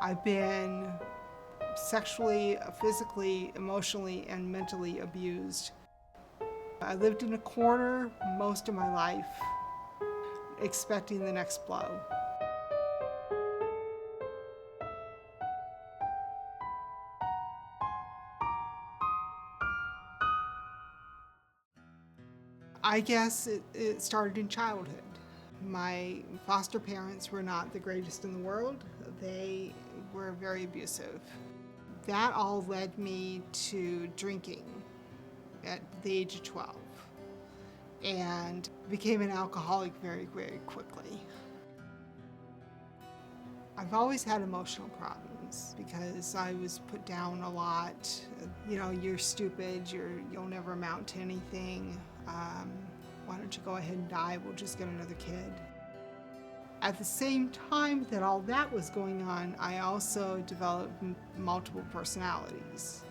I've been sexually, physically, emotionally, and mentally abused. I lived in a corner most of my life, expecting the next blow. I guess it started in childhood. My foster parents were not the greatest in the world. They were very abusive. That all led me to drinking at the age of 12 and became an alcoholic very, very quickly. I've always had emotional problems because I was put down a lot. You know, you're stupid, you'll never amount to anything. Why don't you go ahead and die? We'll just get another kid. At the same time that all that was going on, I also developed multiple personalities.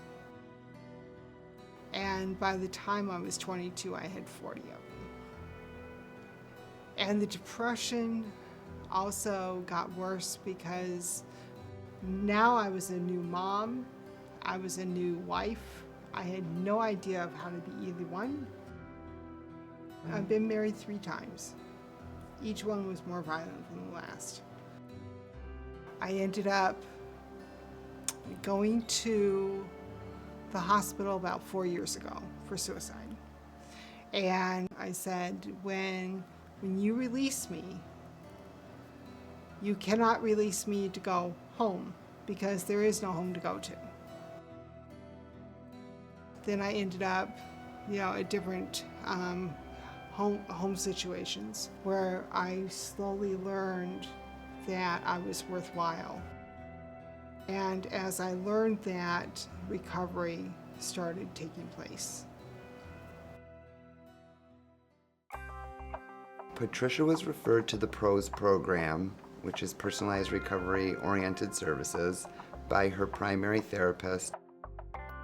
And by the time I was 22, I had 40 of them. And the depression also got worse because now I was a new mom, I was a new wife. I had no idea of how to be either one. I've been married 3 times. Each one was more violent than the last. I ended up going to the hospital about 4 years ago for suicide. And I said, when you release me, you cannot release me to go home because there is no home to go to. Then I ended up, at different home situations where I slowly learned that I was worthwhile. And as I learned that, recovery started taking place. Patricia was referred to the PROS program, which is Personalized Recovery Oriented Services, by her primary therapist.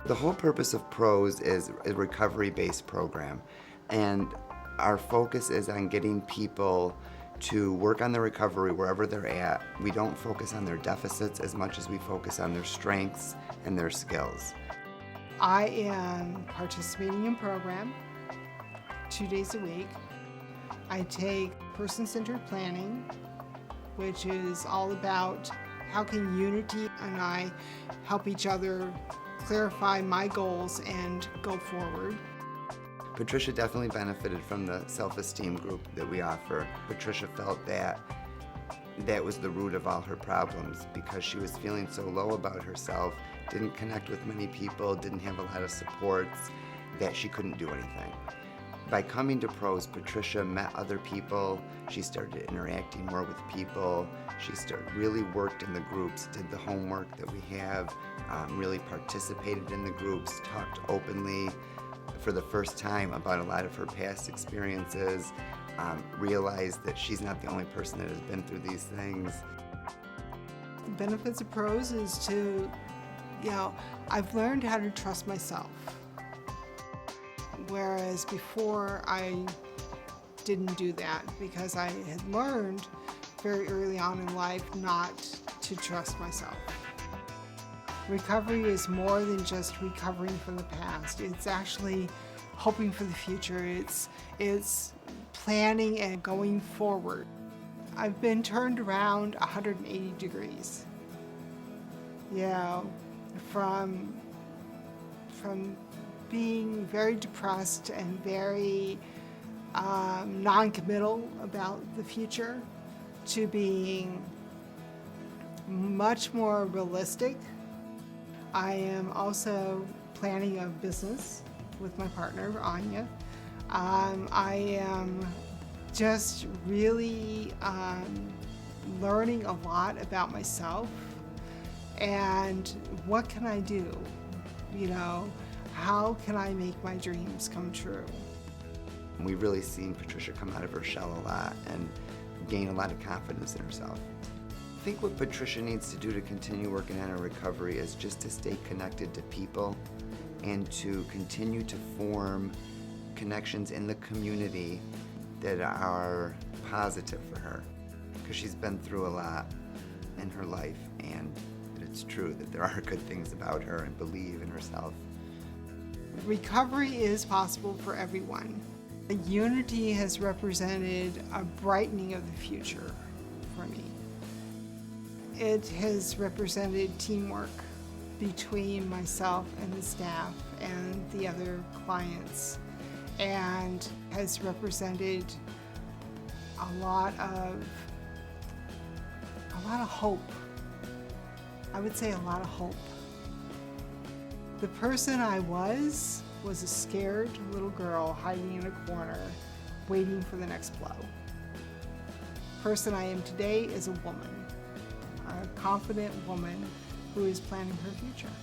The whole purpose of PROS is a recovery-based program, and our focus is on getting people to work on their recovery wherever they're at. We don't focus on their deficits as much as we focus on their strengths and their skills. I am participating in program 2 days a week. I take person-centered planning, which is all about how can Unity and I help each other clarify my goals and go forward. Patricia definitely benefited from the self-esteem group that we offer. Patricia felt that was the root of all her problems because she was feeling so low about herself, didn't connect with many people, didn't have a lot of supports, that she couldn't do anything. By coming to PROS, Patricia met other people, she started interacting more with people, she really worked in the groups, did the homework that we have, really participated in the groups, talked openly for the first time about a lot of her past experiences, realized that she's not the only person that has been through these things. The benefits of PROS is to, I've learned how to trust myself. Whereas before I didn't do that because I had learned very early on in life not to trust myself. Recovery is more than just recovering from the past. It's actually hoping for the future. It's planning and going forward. I've been turned around 180 degrees. From being very depressed and very non-committal about the future to being much more realistic. I am also planning a business with my partner, Anya. I am just really learning a lot about myself and what can I do, how can I make my dreams come true? We've really seen Patricia come out of her shell a lot and gain a lot of confidence in herself. I think what Patricia needs to do to continue working on her recovery is just to stay connected to people and to continue to form connections in the community that are positive for her, because she's been through a lot in her life and it's true, that there are good things about her, and believe in herself. Recovery is possible for everyone. Unity has represented a brightening of the future for me. It has represented teamwork between myself and the staff and the other clients, and has represented a lot of hope. I would say a lot of hope. The person I was a scared little girl hiding in a corner, waiting for the next blow. The person I am today is a woman, a confident woman who is planning her future.